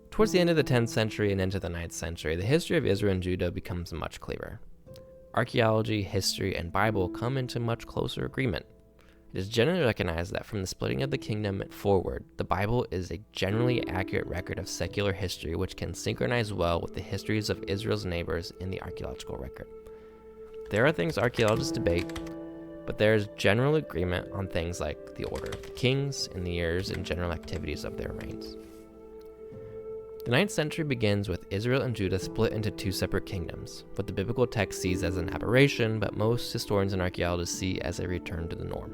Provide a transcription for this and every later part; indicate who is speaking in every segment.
Speaker 1: Towards the end of the 10th century and into the 9th century, the history of Israel and Judah becomes much clearer. Archaeology, history, and Bible come into much closer agreement. It is generally recognized that from the splitting of the kingdom forward, the Bible is a generally accurate record of secular history which can synchronize well with the histories of Israel's neighbors in the archaeological record. There are things archaeologists debate, but there is general agreement on things like the order of the kings and the years and general activities of their reigns. The 9th century begins with Israel and Judah split into two separate kingdoms, what the biblical text sees as an aberration, but most historians and archaeologists see as a return to the norm.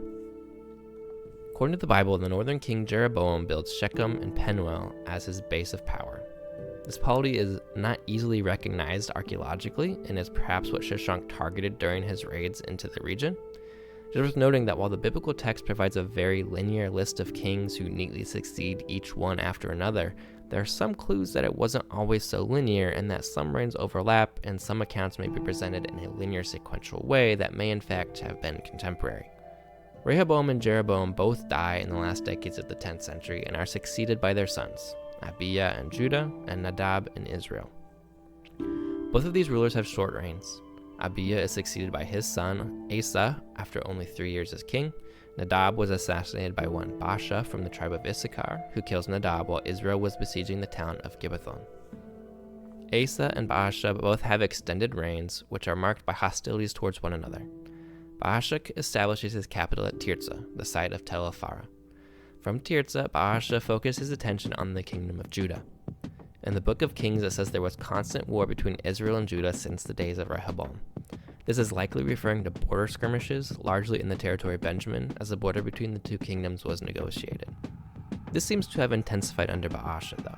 Speaker 1: According to the Bible, the northern king Jeroboam builds Shechem and Penuel as his base of power. This polity is not easily recognized archaeologically and is perhaps what Shoshank targeted during his raids into the region. It is worth noting that while the biblical text provides a very linear list of kings who neatly succeed each one after another, there are some clues that it wasn't always so linear and that some reigns overlap and some accounts may be presented in a linear sequential way that may in fact have been contemporary. Rehoboam and Jeroboam both die in the last decades of the 10th century and are succeeded by their sons, Abijah in Judah and Nadab in Israel. Both of these rulers have short reigns. Abijah is succeeded by his son Asa after only 3 years as king. Nadab was assassinated by one Baasha from the tribe of Issachar, who kills Nadab while Israel was besieging the town of Gibbethon. Asa and Baasha both have extended reigns, which are marked by hostilities towards one another. Baasha establishes his capital at Tirzah, the site of Tel Afara. From Tirzah, Baasha focused his attention on the kingdom of Judah. In the book of Kings, it says there was constant war between Israel and Judah since the days of Rehoboam. This is likely referring to border skirmishes, largely in the territory of Benjamin, as the border between the two kingdoms was negotiated. This seems to have intensified under Baasha, though.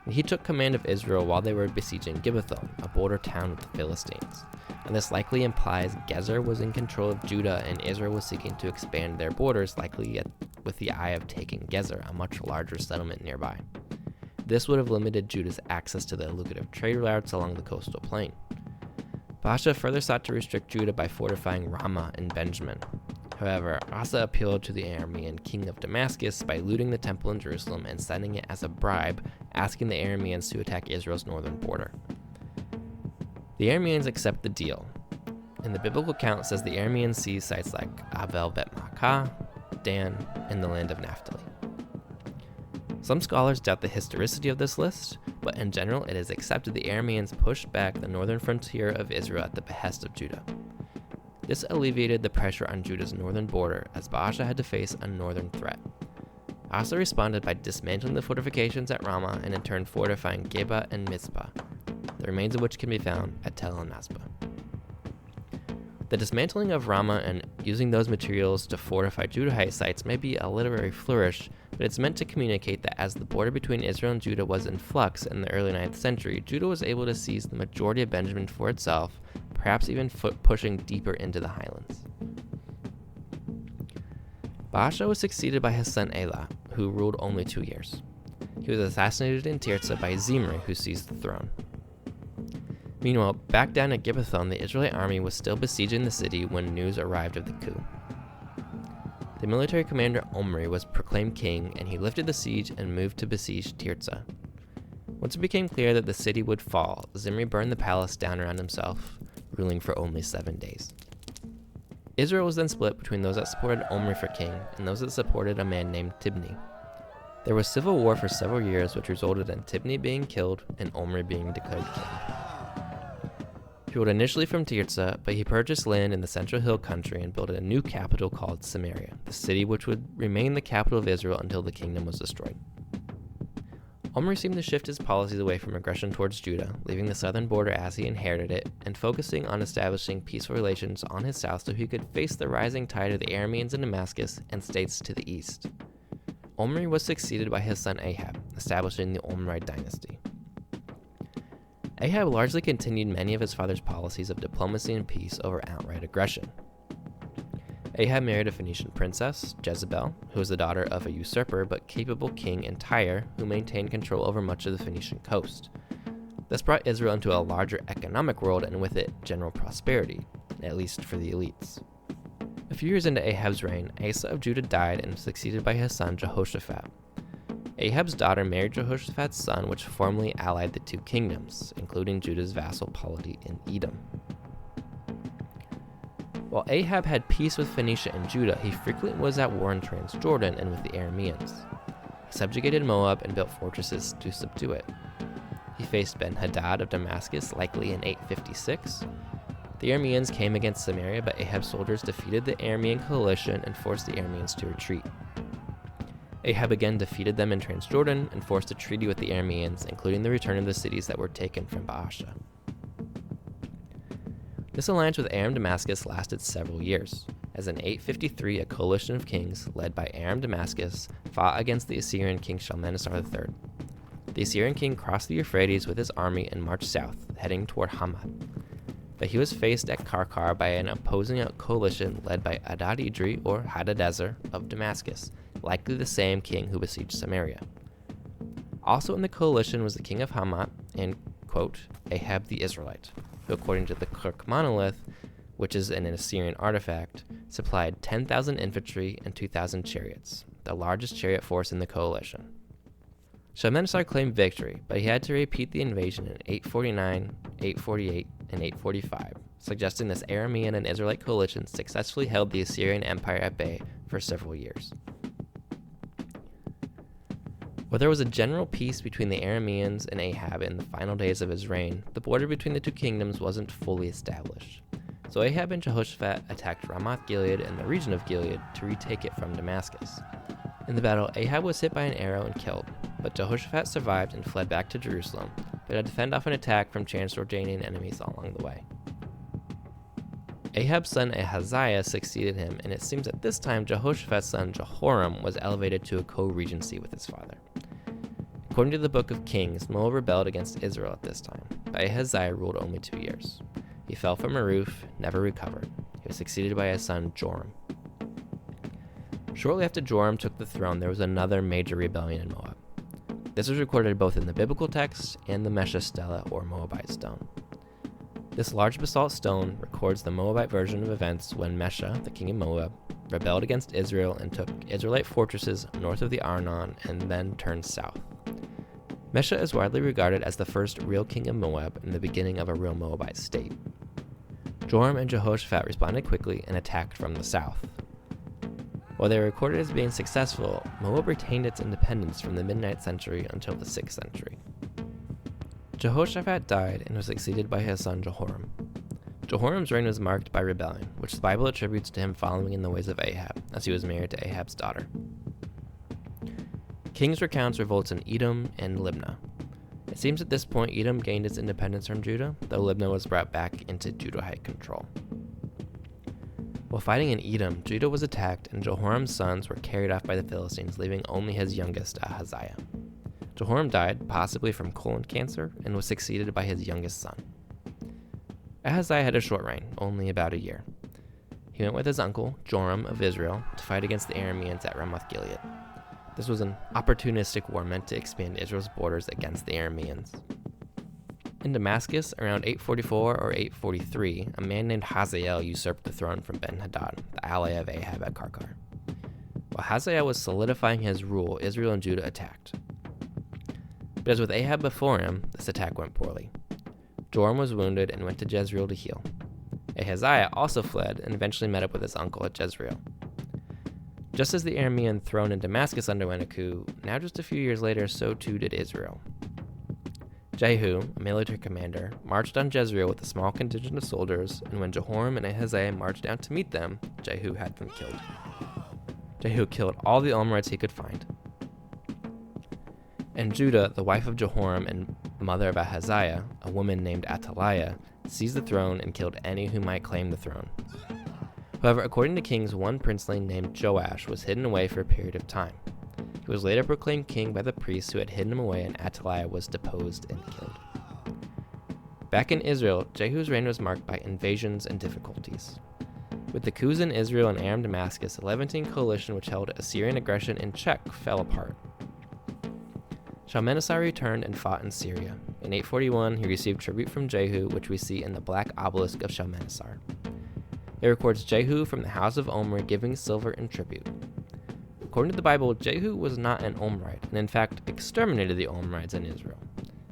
Speaker 1: He took command of Israel while they were besieging Gibbethon, a border town with the Philistines. And this likely implies Gezer was in control of Judah and Israel was seeking to expand their borders, likely with the eye of taking Gezer, a much larger settlement nearby. This would have limited Judah's access to the lucrative trade routes along the coastal plain. Baasha further sought to restrict Judah by fortifying Ramah in Benjamin. However, Asa appealed to the Aramean king of Damascus by looting the temple in Jerusalem and sending it as a bribe, asking the Arameans to attack Israel's northern border. The Arameans accept the deal. In the biblical account, it says the Arameans seize sites like Avel Bet Makkah, Dan, and the land of Naphtali. Some scholars doubt the historicity of this list, but in general it is accepted the Arameans pushed back the northern frontier of Israel at the behest of Judah. This alleviated the pressure on Judah's northern border as Baasha had to face a northern threat. Asa responded by dismantling the fortifications at Ramah and in turn fortifying Geba and Mizpah, the remains of which can be found at Tel and Masbah. The dismantling of Ramah and using those materials to fortify Judahite sites may be a literary flourish, but it's meant to communicate that as the border between Israel and Judah was in flux in the early 9th century, Judah was able to seize the majority of Benjamin for itself, perhaps even pushing deeper into the highlands. Baasha was succeeded by his son Elah, who ruled only 2 years. He was assassinated in Tirzah by Zimri, who seized the throne. Meanwhile, back down at Gibbethon, the Israelite army was still besieging the city when news arrived of the coup. The military commander Omri was proclaimed king, and he lifted the siege and moved to besiege Tirzah. Once it became clear that the city would fall, Zimri burned the palace down around himself, ruling for only 7 days. Israel was then split between those that supported Omri for king and those that supported a man named Tibni. There was civil war for several years, which resulted in Tibni being killed and Omri being declared king. He ruled initially from Tirzah, but he purchased land in the central hill country and built a new capital called Samaria, the city which would remain the capital of Israel until the kingdom was destroyed. Omri seemed to shift his policies away from aggression towards Judah, leaving the southern border as he inherited it, and focusing on establishing peaceful relations on his south so he could face the rising tide of the Arameans in Damascus and states to the east. Omri was succeeded by his son Ahab, establishing the Omride dynasty. Ahab largely continued many of his father's policies of diplomacy and peace over outright aggression. Ahab married a Phoenician princess, Jezebel, who was the daughter of a usurper but capable king in Tyre who maintained control over much of the Phoenician coast. This brought Israel into a larger economic world and with it general prosperity, at least for the elites. A few years into Ahab's reign, Asa of Judah died and was succeeded by his son Jehoshaphat. Ahab's daughter married Jehoshaphat's son, which formally allied the two kingdoms, including Judah's vassal polity in Edom. While Ahab had peace with Phoenicia and Judah, he frequently was at war in Transjordan and with the Arameans. He subjugated Moab and built fortresses to subdue it. He faced Ben-Hadad of Damascus, likely in 856. The Arameans came against Samaria, but Ahab's soldiers defeated the Aramean coalition and forced the Arameans to retreat. Ahab again defeated them in Transjordan and forced a treaty with the Arameans, including the return of the cities that were taken from Baasha. This alliance with Aram Damascus lasted several years, as in 853 a coalition of kings, led by Aram Damascus, fought against the Assyrian king Shalmaneser III. The Assyrian king crossed the Euphrates with his army and marched south, heading toward Hamath. But he was faced at Karkar by an opposing coalition led by Adad-Idri or Hadadezer of Damascus, likely the same king who besieged Samaria. Also in the coalition was the king of Hamath and, quote, Ahab the Israelite, who according to the Kurkh Monolith, which is an Assyrian artifact, supplied 10,000 infantry and 2,000 chariots, the largest chariot force in the coalition. Shalmaneser claimed victory, but he had to repeat the invasion in 849, 848, and 845, suggesting this Aramean and Israelite coalition successfully held the Assyrian Empire at bay for several years. While there was a general peace between the Arameans and Ahab in the final days of his reign, the border between the two kingdoms wasn't fully established. So Ahab and Jehoshaphat attacked Ramoth Gilead and the region of Gilead to retake it from Damascus. In the battle, Ahab was hit by an arrow and killed, but Jehoshaphat survived and fled back to Jerusalem, but had to fend off an attack from Transjordanian enemies along the way. Ahab's son Ahaziah succeeded him, and it seems at this time Jehoshaphat's son Jehoram was elevated to a co-regency with his father. According to the Book of Kings, Moab rebelled against Israel at this time, but Ahaziah ruled only 2 years. He fell from a roof, never recovered. He was succeeded by his son Joram. Shortly after Joram took the throne, there was another major rebellion in Moab. This was recorded both in the biblical text and the Mesha Stele or Moabite Stone. This large basalt stone records the Moabite version of events when Mesha, the king of Moab, rebelled against Israel and took Israelite fortresses north of the Arnon and then turned south. Mesha is widely regarded as the first real king of Moab and the beginning of a real Moabite state. Joram and Jehoshaphat responded quickly and attacked from the south. While they were recorded as being successful, Moab retained its independence from the mid-9th century until the 6th century. Jehoshaphat died and was succeeded by his son Jehoram. Jehoram's reign was marked by rebellion, which the Bible attributes to him following in the ways of Ahab, as he was married to Ahab's daughter. Kings recounts revolts in Edom and Libnah. It seems at this point Edom gained its independence from Judah, though Libnah was brought back into Judahite control. While fighting in Edom, Judah was attacked and Jehoram's sons were carried off by the Philistines, leaving only his youngest, Ahaziah. Jehoram died, possibly from colon cancer, and was succeeded by his youngest son. Ahaziah had a short reign, only about a year. He went with his uncle, Joram of Israel, to fight against the Arameans at Ramoth Gilead. This was an opportunistic war meant to expand Israel's borders against the Arameans. In Damascus, around 844 or 843, a man named Hazael usurped the throne from Ben-Hadad, the ally of Ahab at Karkar. While Hazael was solidifying his rule, Israel and Judah attacked. But as with Ahab before him, this attack went poorly. Joram was wounded and went to Jezreel to heal. Ahaziah also fled and eventually met up with his uncle at Jezreel. Just as the Aramean throne in Damascus underwent a coup, now just a few years later, so too did Israel. Jehu, a military commander, marched on Jezreel with a small contingent of soldiers, and when Jehoram and Ahaziah marched down to meet them, Jehu had them killed. Jehu killed all the Amorites he could find. And Judah, the wife of Jehoram and mother of Ahaziah, a woman named Athaliah, seized the throne and killed any who might claim the throne. However, according to Kings, one princeling named Joash was hidden away for a period of time. He was later proclaimed king by the priests who had hidden him away, and Athaliah was deposed and killed. Back in Israel, Jehu's reign was marked by invasions and difficulties. With the coups in Israel and Aram Damascus, the Levantine coalition which held Assyrian aggression in check fell apart. Shalmaneser returned and fought in Syria. In 841, he received tribute from Jehu, which we see in the Black Obelisk of Shalmaneser. It records Jehu from the house of Omri giving silver in tribute. According to the Bible, Jehu was not an Omrite, and in fact exterminated the Omrites in Israel.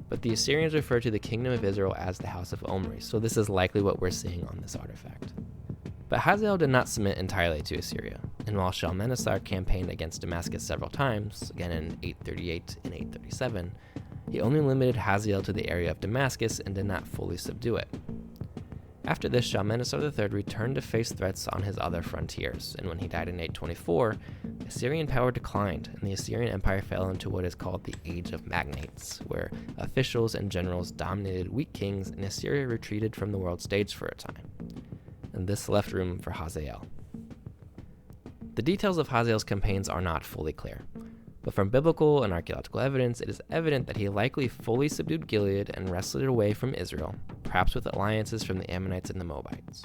Speaker 1: But the Assyrians refer to the kingdom of Israel as the house of Omri, so this is likely what we're seeing on this artifact. But Hazael did not submit entirely to Assyria, and while Shalmaneser campaigned against Damascus several times, again in 838 and 837, he only limited Hazael to the area of Damascus and did not fully subdue it. After this, Shalmaneser III returned to face threats on his other frontiers, and when he died in 824, Assyrian power declined, and the Assyrian Empire fell into what is called the Age of Magnates, where officials and generals dominated weak kings, and Assyria retreated from the world stage for a time. And this left room for Hazael. The details of Hazael's campaigns are not fully clear, but from biblical and archaeological evidence, it is evident that he likely fully subdued Gilead and wrestled it away from Israel, perhaps with alliances from the Ammonites and the Moabites.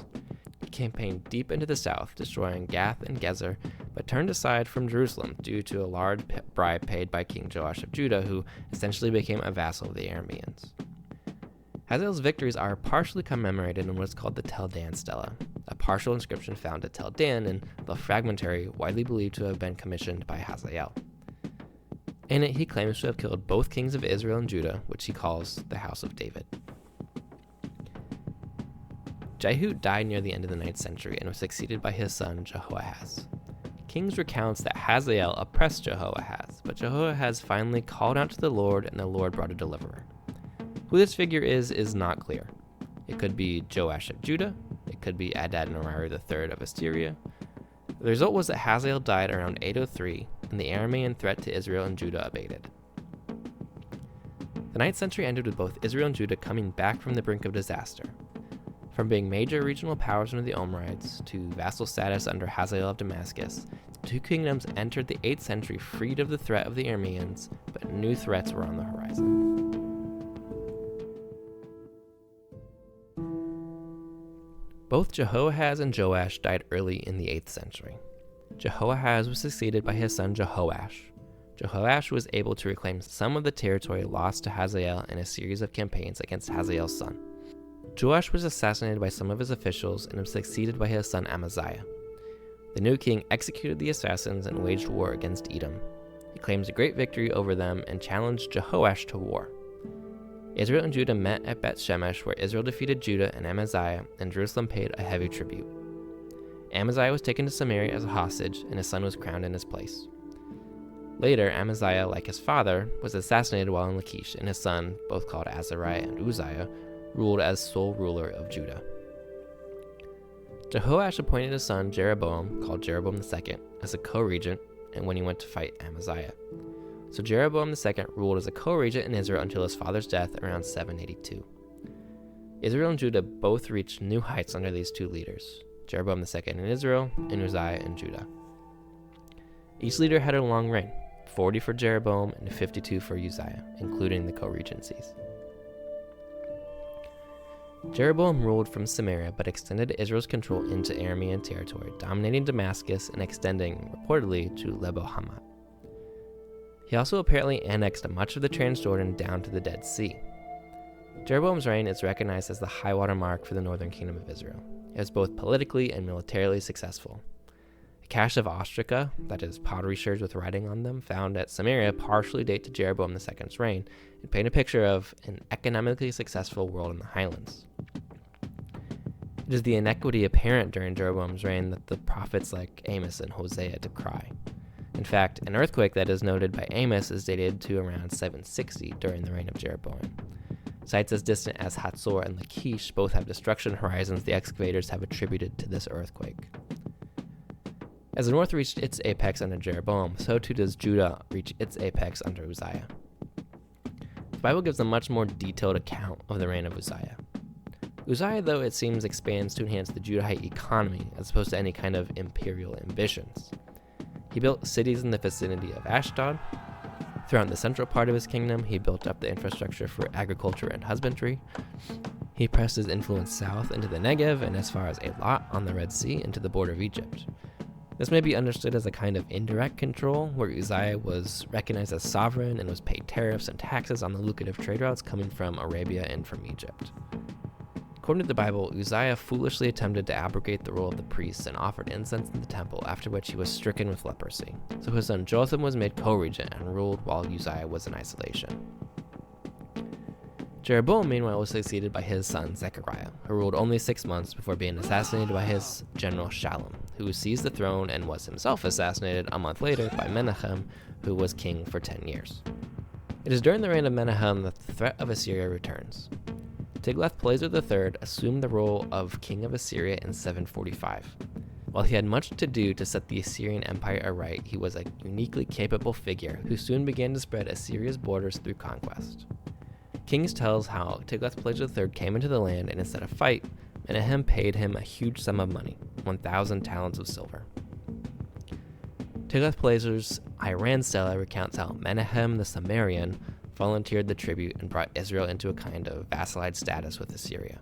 Speaker 1: He campaigned deep into the south, destroying Gath and Gezer, but turned aside from Jerusalem due to a large bribe paid by King Joash of Judah, who essentially became a vassal of the Arameans. Hazael's victories are partially commemorated in what is called the Tel Dan Stele, a partial inscription found at Tel Dan and the fragmentary widely believed to have been commissioned by Hazael. In it, he claims to have killed both kings of Israel and Judah, which he calls the House of David. Jehu died near the end of the 9th century and was succeeded by his son Jehoahaz. Kings recounts that Hazael oppressed Jehoahaz, but Jehoahaz finally called out to the Lord, and the Lord brought a deliverer. Who this figure is not clear. It could be Joash of Judah, it could be Adad-nirari III of Assyria. The result was that Hazael died around 803, and the Aramean threat to Israel and Judah abated. The 9th century ended with both Israel and Judah coming back from the brink of disaster. From being major regional powers under the Omrides to vassal status under Hazael of Damascus, the two kingdoms entered the 8th century freed of the threat of the Arameans, but new threats were on the horizon. Both Jehoahaz and Joash died early in the 8th century. Jehoahaz was succeeded by his son Jehoash. Jehoash was able to reclaim some of the territory lost to Hazael in a series of campaigns against Hazael's son. Joash was assassinated by some of his officials and was succeeded by his son Amaziah. The new king executed the assassins and waged war against Edom. He claims a great victory over them and challenged Jehoash to war. Israel and Judah met at Beth Shemesh, where Israel defeated Judah and Amaziah, and Jerusalem paid a heavy tribute. Amaziah was taken to Samaria as a hostage, and his son was crowned in his place. Later, Amaziah, like his father, was assassinated while in Lachish, and his son, both called Azariah and Uzziah, ruled as sole ruler of Judah. Jehoash appointed his son Jeroboam, called Jeroboam II, as a co-regent, and when he went to fight Amaziah. So Jeroboam II ruled as a co-regent in Israel until his father's death around 782. Israel and Judah both reached new heights under these two leaders, Jeroboam II in Israel and Uzziah in Judah. Each leader had a long reign, 40 for Jeroboam and 52 for Uzziah, including the co-regencies. Jeroboam ruled from Samaria but extended Israel's control into Aramean territory, dominating Damascus and extending, reportedly, to Lebo Hamath. He also apparently annexed much of the Transjordan down to the Dead Sea. Jeroboam's reign is recognized as the high-water mark for the northern kingdom of Israel. It was both politically and militarily successful. A cache of ostraca, that is, pottery sherds with writing on them, found at Samaria partially date to Jeroboam II's reign and paint a picture of an economically successful world in the highlands. It is the inequity apparent during Jeroboam's reign that the prophets like Amos and Hosea decry. In fact, an earthquake that is noted by Amos is dated to around 760 during the reign of Jeroboam. Sites as distant as Hatzor and Lachish both have destruction horizons the excavators have attributed to this earthquake. As the north reached its apex under Jeroboam, so too does Judah reach its apex under Uzziah. The Bible gives a much more detailed account of the reign of Uzziah. Uzziah, though, it seems expands to enhance the Judahite economy as opposed to any kind of imperial ambitions. He built cities in the vicinity of Ashdod. Throughout the central part of his kingdom, he built up the infrastructure for agriculture and husbandry. He pressed his influence south into the Negev and as far as Eilat on the Red Sea into the border of Egypt. This may be understood as a kind of indirect control, where Uzziah was recognized as sovereign and was paid tariffs and taxes on the lucrative trade routes coming from Arabia and from Egypt. According to the Bible, Uzziah foolishly attempted to abrogate the role of the priests and offered incense in the temple, after which he was stricken with leprosy. So his son Jotham was made co-regent and ruled while Uzziah was in isolation. Jeroboam, meanwhile, was succeeded by his son Zechariah, who ruled only 6 months before being assassinated by his general Shallum, who seized the throne and was himself assassinated a month later by Menahem, who was king for 10 years. It is during the reign of Menahem that the threat of Assyria returns. Tiglath-Pileser III assumed the role of king of Assyria in 745. While he had much to do to set the Assyrian Empire aright, he was a uniquely capable figure who soon began to spread Assyria's borders through conquest. Kings tells how Tiglath-Pileser III came into the land, and instead of fight, Menahem paid him a huge sum of money, 1,000 talents of silver. Tiglath-Pileser's Iran Stele recounts how Menahem the Samarian volunteered the tribute and brought Israel into a kind of vassalized status with Assyria.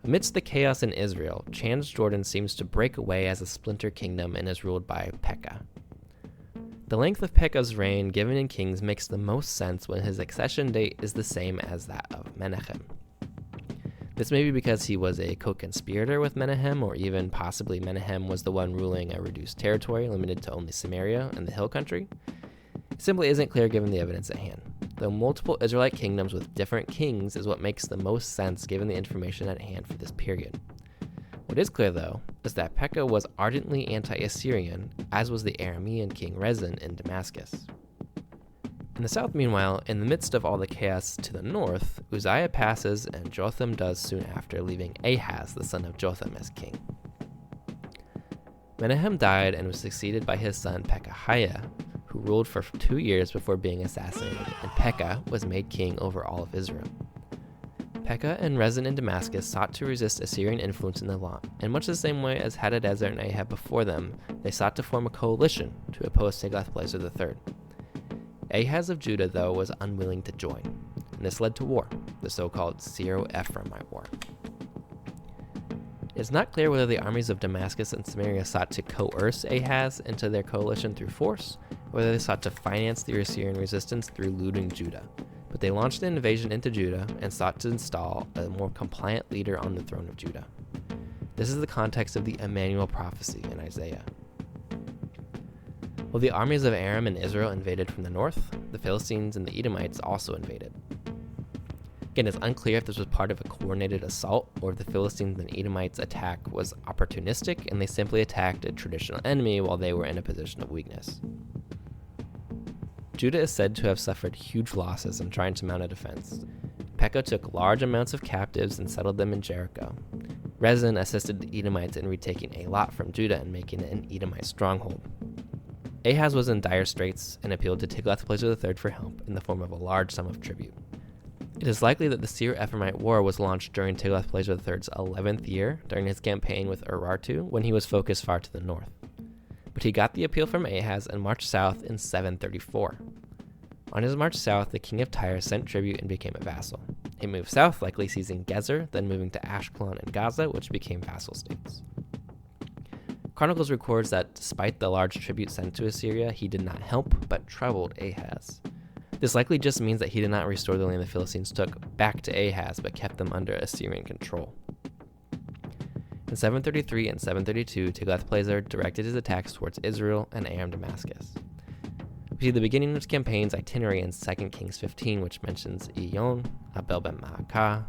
Speaker 1: Amidst the chaos in Israel, Transjordan seems to break away as a splinter kingdom and is ruled by Pekah. The length of Pekah's reign given in Kings makes the most sense when his accession date is the same as that of Menahem. This may be because he was a co-conspirator with Menahem, or even possibly Menahem was the one ruling a reduced territory limited to only Samaria and the hill country. It simply isn't clear given the evidence at hand, though multiple Israelite kingdoms with different kings is what makes the most sense given the information at hand for this period. What is clear, though, is that Pekah was ardently anti-Assyrian, as was the Aramean king Rezin in Damascus. In the south, meanwhile, in the midst of all the chaos to the north, Uzziah passes and Jotham does soon after, leaving Ahaz, the son of Jotham, as king. Menahem died and was succeeded by his son Pekahiah, who ruled for 2 years before being assassinated, and Pekah was made king over all of Israel. Pekah and Rezin in Damascus sought to resist Assyrian influence in the land, in much the same way as Hadadezer and Ahab before them, they sought to form a coalition to oppose Tiglath-Pileser III. Ahaz of Judah, though, was unwilling to join, and this led to war, the so-called Syro-Ephraimite War. It is not clear whether the armies of Damascus and Samaria sought to coerce Ahaz into their coalition through force, or whether they sought to finance the Assyrian resistance through looting Judah. But they launched an invasion into Judah and sought to install a more compliant leader on the throne of Judah. This is the context of the Emmanuel prophecy in Isaiah. While the armies of Aram and Israel invaded from the north, the Philistines and the Edomites also invaded. Again, it's unclear if this was part of a coordinated assault or if the Philistines and Edomites' attack was opportunistic and they simply attacked a traditional enemy while they were in a position of weakness. Judah is said to have suffered huge losses in trying to mount a defense. Pekah took large amounts of captives and settled them in Jericho. Rezin assisted the Edomites in retaking Eilat from Judah and making it an Edomite stronghold. Ahaz was in dire straits and appealed to Tiglath-Pileser III for help in the form of a large sum of tribute. It is likely that the Syro-Ephraimite War was launched during Tiglath-Pileser III's 11th year during his campaign with Urartu when he was focused far to the north. But he got the appeal from Ahaz and marched south in 734. On his march south, the king of Tyre sent tribute and became a vassal. He moved south, likely seizing Gezer, then moving to Ashkelon and Gaza, which became vassal states. Chronicles records that despite the large tribute sent to Assyria, he did not help, but troubled Ahaz. This likely just means that he did not restore the land the Philistines took back to Ahaz, but kept them under Assyrian control. In 733 and 732, Tiglath-Pileser directed his attacks towards Israel and Aram Damascus. We see the beginning of his campaign's itinerary in 2 Kings 15, which mentions Iyon, Abel-ben-Maacah,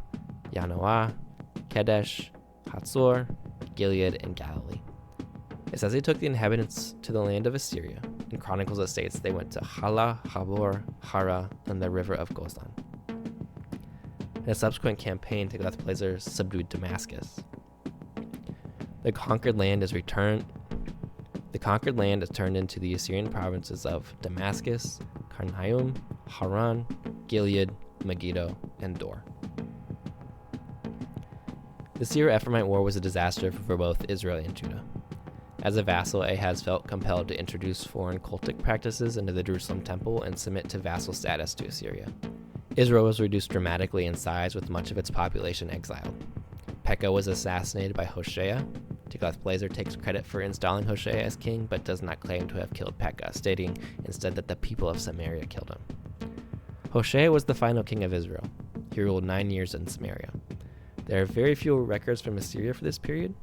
Speaker 1: Yanoah, Kedesh, Hatzor, Gilead, and Galilee. It says he took the inhabitants to the land of Assyria. In Chronicles it states they went to Hala, Habor, Hara, and the river of Gozan. In a subsequent campaign, Tiglath-Pileser subdued Damascus. The conquered land is turned into the Assyrian provinces of Damascus, Karnaim, Haran, Gilead, Megiddo, and Dor. The Syro-Ephraimite War was a disaster for both Israel and Judah. As a vassal, Ahaz felt compelled to introduce foreign cultic practices into the Jerusalem temple and submit to vassal status to Assyria. Israel was reduced dramatically in size with much of its population exiled. Pekah was assassinated by Hoshea. Tiglath-Pileser takes credit for installing Hoshea as king, but does not claim to have killed Pekah, stating instead that the people of Samaria killed him. Hoshea was the final king of Israel. He ruled 9 years in Samaria. There are very few records from Assyria for this period.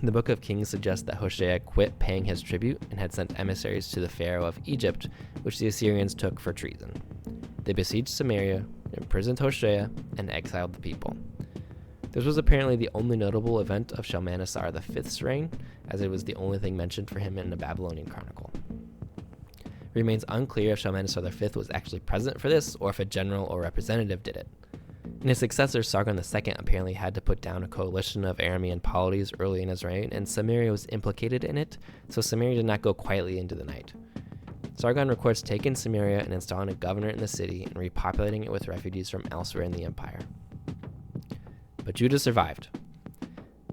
Speaker 1: The Book of Kings suggests that Hoshea quit paying his tribute and had sent emissaries to the Pharaoh of Egypt, which the Assyrians took for treason. They besieged Samaria, imprisoned Hoshea, and exiled the people. This was apparently the only notable event of Shalmaneser V's reign, as it was the only thing mentioned for him in the Babylonian Chronicle. It remains unclear if Shalmaneser V was actually present for this, or if a general or representative did it. And his successor, Sargon II, apparently had to put down a coalition of Aramean polities early in his reign, and Samaria was implicated in it, so Samaria did not go quietly into the night. Sargon records taking Samaria and installing a governor in the city and repopulating it with refugees from elsewhere in the empire. But Judah survived.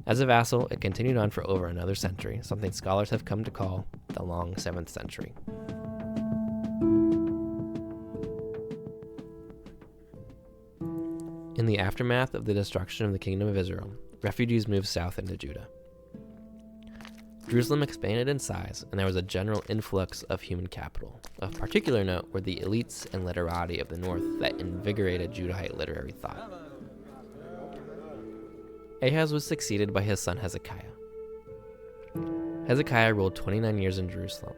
Speaker 1: As a vassal, it continued on for over another century, something scholars have come to call the long 7th century. In the aftermath of the destruction of the kingdom of Israel, refugees moved south into Judah. Jerusalem expanded in size, and there was a general influx of human capital. Of particular note were the elites and literati of the north that invigorated Judahite literary thought. Ahaz was succeeded by his son Hezekiah. Hezekiah ruled 29 years in Jerusalem.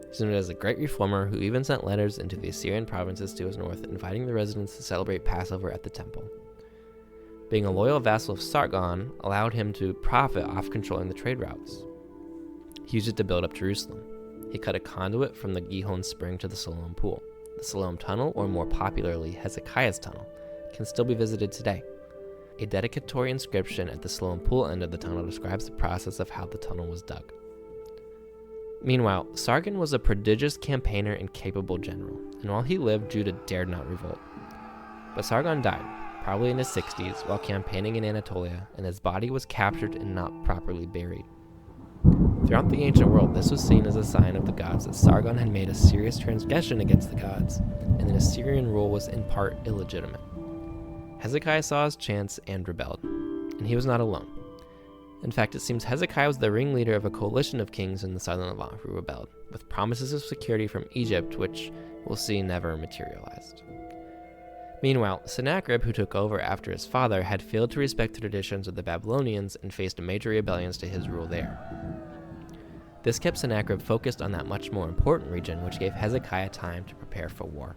Speaker 1: He's known as a great reformer who even sent letters into the Assyrian provinces to his north, inviting the residents to celebrate Passover at the temple. Being a loyal vassal of Sargon allowed him to profit off controlling the trade routes. He used it to build up Jerusalem. He cut a conduit from the Gihon Spring to the Siloam Pool. The Siloam Tunnel, or more popularly Hezekiah's Tunnel, can still be visited today. A dedicatory inscription at the Siloam Pool end of the tunnel describes the process of how the tunnel was dug. Meanwhile, Sargon was a prodigious campaigner and capable general, and while he lived, Judah dared not revolt. But Sargon died, probably in his 60s, while campaigning in Anatolia, and his body was captured and not properly buried. Throughout the ancient world, this was seen as a sign of the gods that Sargon had made a serious transgression against the gods, and that Assyrian rule was in part illegitimate. Hezekiah saw his chance and rebelled, and he was not alone. In fact, it seems Hezekiah was the ringleader of a coalition of kings in the southern Levant who rebelled, with promises of security from Egypt, which we'll see never materialized. Meanwhile, Sennacherib, who took over after his father, had failed to respect the traditions of the Babylonians and faced major rebellions to his rule there. This kept Sennacherib focused on that much more important region, which gave Hezekiah time to prepare for war.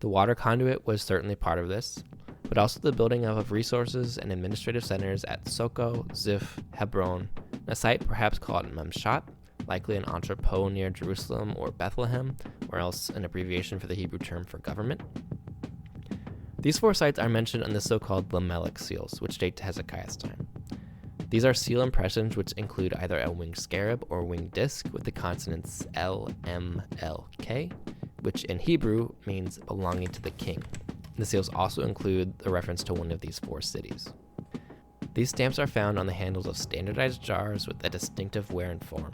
Speaker 1: The water conduit was certainly part of this, but also the building of resources and administrative centers at Soko, Ziph, Hebron, a site perhaps called Memshat, likely an entrepot near Jerusalem or Bethlehem, or else an abbreviation for the Hebrew term for government. These 4 sites are mentioned on the so-called Lamelech seals, which date to Hezekiah's time. These are seal impressions which include either a winged scarab or winged disc with the consonants L, M, L, K, which in Hebrew means belonging to the king. The seals also include the reference to one of these 4 cities. These stamps are found on the handles of standardized jars with a distinctive wear and form.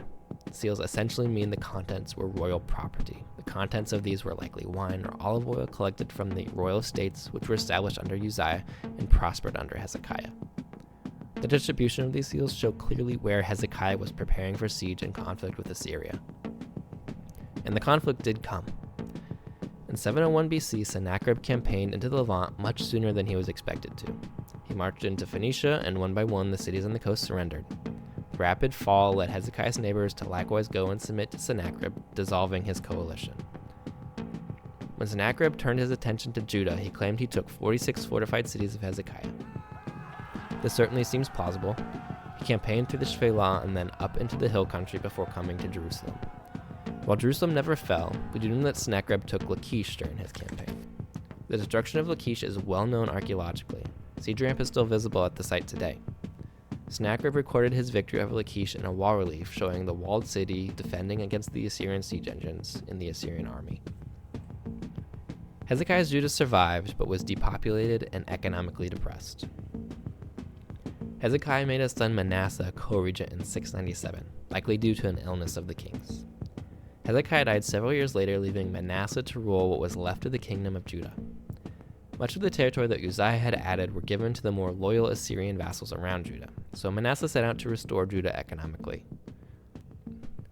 Speaker 1: Seals essentially mean the contents were royal property. The contents of these were likely wine or olive oil collected from the royal estates, which were established under Uzziah and prospered under Hezekiah. The distribution of these seals show clearly where Hezekiah was preparing for siege and conflict with Assyria. And the conflict did come. In 701 BC, Sennacherib campaigned into the Levant much sooner than he was expected to. He marched into Phoenicia, and one by one the cities on the coast surrendered. The rapid fall led Hezekiah's neighbors to likewise go and submit to Sennacherib, dissolving his coalition. When Sennacherib turned his attention to Judah, he claimed he took 46 fortified cities of Hezekiah. This certainly seems plausible. He campaigned through the Shephelah and then up into the hill country before coming to Jerusalem. While Jerusalem never fell, we do know that Sennacherib took Lachish during his campaign. The destruction of Lachish is well known archaeologically. A siege ramp is still visible at the site today. Sennacherib recorded his victory over Lachish in a wall relief showing the walled city defending against the Assyrian siege engines in the Assyrian army. Hezekiah's Judah survived, but was depopulated and economically depressed. Hezekiah made his son Manasseh co-regent in 697, likely due to an illness of the king's. Hezekiah died several years later, leaving Manasseh to rule what was left of the kingdom of Judah. Much of the territory that Uzziah had added were given to the more loyal Assyrian vassals around Judah, so Manasseh set out to restore Judah economically.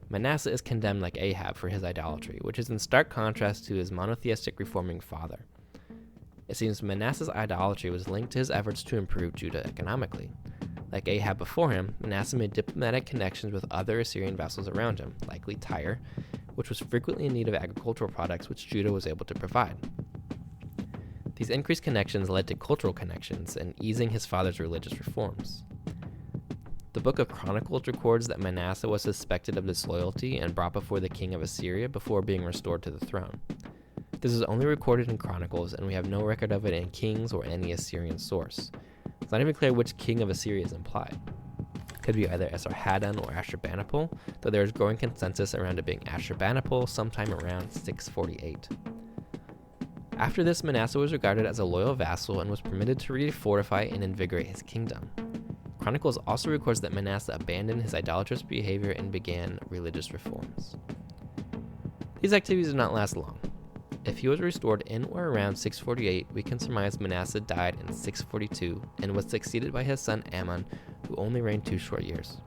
Speaker 1: Manasseh is condemned like Ahab for his idolatry, which is in stark contrast to his monotheistic reforming father. It seems Manasseh's idolatry was linked to his efforts to improve Judah economically. Like Ahab before him, Manasseh made diplomatic connections with other Assyrian vassals around him, likely Tyre, which was frequently in need of agricultural products which Judah was able to provide. These increased connections led to cultural connections and easing his father's religious reforms. The Book of Chronicles records that Manasseh was suspected of disloyalty and brought before the king of Assyria before being restored to the throne. This is only recorded in Chronicles, and we have no record of it in Kings or any Assyrian source. It's not even clear which king of Assyria is implied. It could be either Esarhaddon or Ashurbanipal, though there is growing consensus around it being Ashurbanipal sometime around 648. After this, Manasseh was regarded as a loyal vassal and was permitted to refortify and invigorate his kingdom. Chronicles also records that Manasseh abandoned his idolatrous behavior and began religious reforms. These activities did not last long. If he was restored in or around 648, we can surmise Manasseh died in 642 and was succeeded by his son Amon, who only reigned 2 short years.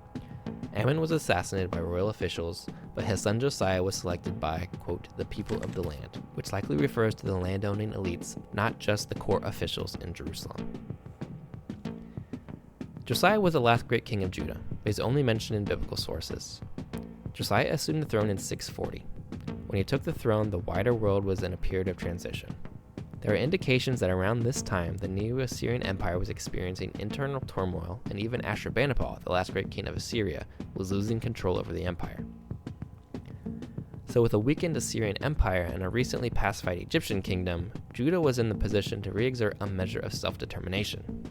Speaker 1: Amon was assassinated by royal officials, but his son Josiah was selected by, quote, the people of the land, which likely refers to the landowning elites, not just the court officials in Jerusalem. Josiah was the last great king of Judah, but is only mentioned in biblical sources. Josiah assumed the throne in 640. When he took the throne, the wider world was in a period of transition. There are indications that around this time, the new Assyrian Empire was experiencing internal turmoil, and even Ashurbanipal, the last great king of Assyria, was losing control over the empire. So with a weakened Assyrian Empire and a recently pacified Egyptian kingdom, Judah was in the position to re-exert a measure of self-determination.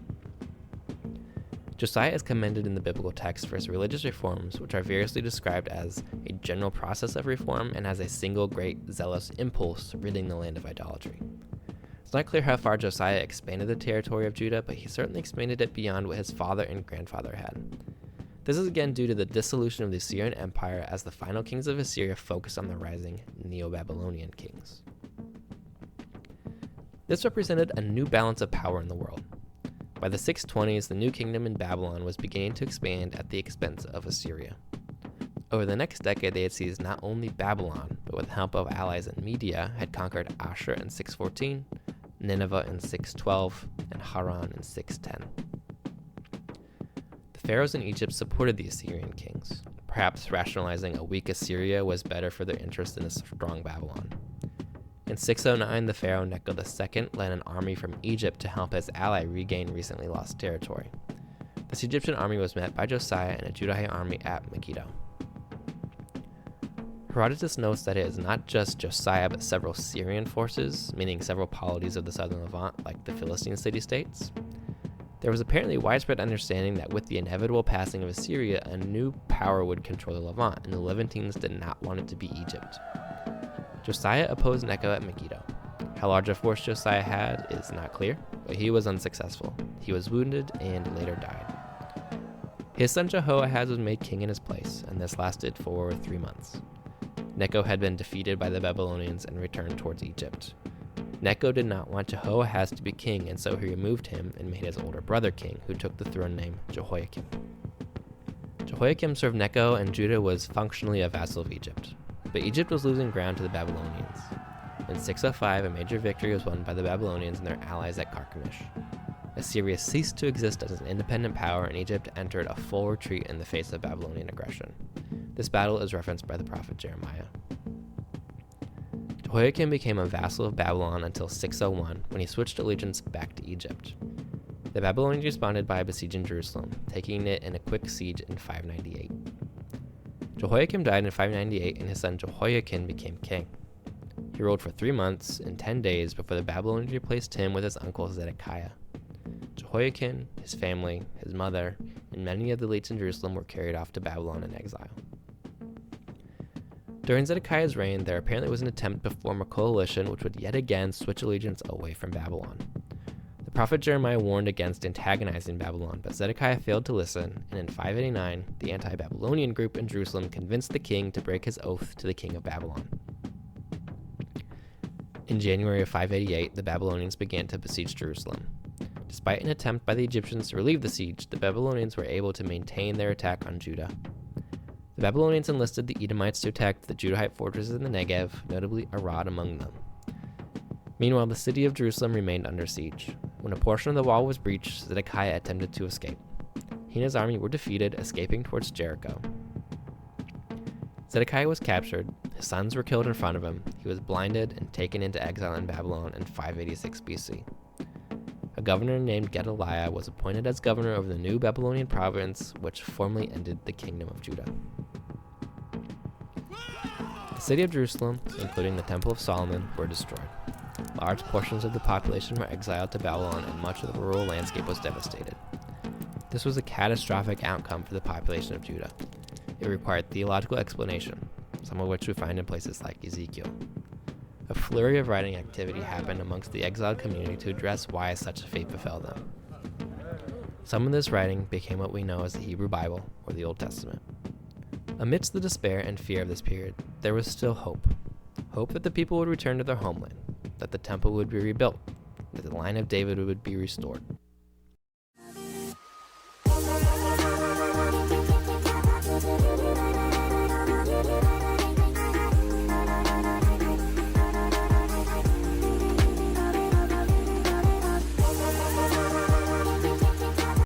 Speaker 1: Josiah is commended in the biblical text for his religious reforms, which are variously described as a general process of reform and as a single great zealous impulse ridding the land of idolatry. It's not clear how far Josiah expanded the territory of Judah, but he certainly expanded it beyond what his father and grandfather had. This is again due to the dissolution of the Assyrian Empire as the final kings of Assyria focused on the rising Neo-Babylonian kings. This represented a new balance of power in the world. By the 620s, the new kingdom in Babylon was beginning to expand at the expense of Assyria. Over the next decade, they had seized not only Babylon, but with the help of allies in Media, had conquered Ashur in 614, Nineveh in 612, and Haran in 610. The pharaohs in Egypt supported the Assyrian kings, perhaps rationalizing a weak Assyria was better for their interest in a strong Babylon. In 609, the pharaoh Necho II led an army from Egypt to help his ally regain recently lost territory. This Egyptian army was met by Josiah and a Judahite army at Megiddo. Herodotus notes that it is not just Josiah but several Syrian forces, meaning several polities of the southern Levant, like the Philistine city-states. There was apparently widespread understanding that with the inevitable passing of Assyria, a new power would control the Levant, and the Levantines did not want it to be Egypt. Josiah opposed Necho at Megiddo. How large a force Josiah had is not clear, but he was unsuccessful. He was wounded and later died. His son Jehoahaz was made king in his place, and this lasted for 3 months. Necho had been defeated by the Babylonians and returned towards Egypt. Necho did not want Jehoahaz to be king, and so he removed him and made his older brother king, who took the throne named Jehoiakim. Jehoiakim served Necho, and Judah was functionally a vassal of Egypt. But Egypt was losing ground to the Babylonians. In 605, a major victory was won by the Babylonians and their allies at Carchemish. Assyria ceased to exist as an independent power, and Egypt entered a full retreat in the face of Babylonian aggression. This battle is referenced by the prophet Jeremiah. Jehoiakim became a vassal of Babylon until 601, when he switched allegiance back to Egypt. The Babylonians responded by besieging Jerusalem, taking it in a quick siege in 598. Jehoiakim died in 598, and his son Jehoiakim became king. He ruled for 3 months and 10 days before the Babylonians replaced him with his uncle Zedekiah. Jehoiakim, his family, his mother, and many of the elites in Jerusalem were carried off to Babylon in exile. During Zedekiah's reign, there apparently was an attempt to form a coalition which would yet again switch allegiance away from Babylon. The prophet Jeremiah warned against antagonizing Babylon, but Zedekiah failed to listen, and in 589, the anti-Babylonian group in Jerusalem convinced the king to break his oath to the king of Babylon. In January of 588, the Babylonians began to besiege Jerusalem. Despite an attempt by the Egyptians to relieve the siege, the Babylonians were able to maintain their attack on Judah. The Babylonians enlisted the Edomites to attack the Judahite fortresses in the Negev, notably Arad among them. Meanwhile, the city of Jerusalem remained under siege. When a portion of the wall was breached, Zedekiah attempted to escape. He and his army were defeated, escaping towards Jericho. Zedekiah was captured, his sons were killed in front of him, he was blinded and taken into exile in Babylon in 586 BC. A governor named Gedaliah was appointed as governor over the new Babylonian province, which formally ended the kingdom of Judah. The city of Jerusalem, including the Temple of Solomon, were destroyed. Large portions of the population were exiled to Babylon, and much of the rural landscape was devastated. This was a catastrophic outcome for the population of Judah. It required theological explanation, some of which we find in places like Ezekiel. A flurry of writing activity happened amongst the exiled community to address why such a fate befell them. Some of this writing became what we know as the Hebrew Bible, or the Old Testament. Amidst the despair and fear of this period, there was still hope. Hope that the people would return to their homeland, that the temple would be rebuilt, that the line of David would be restored.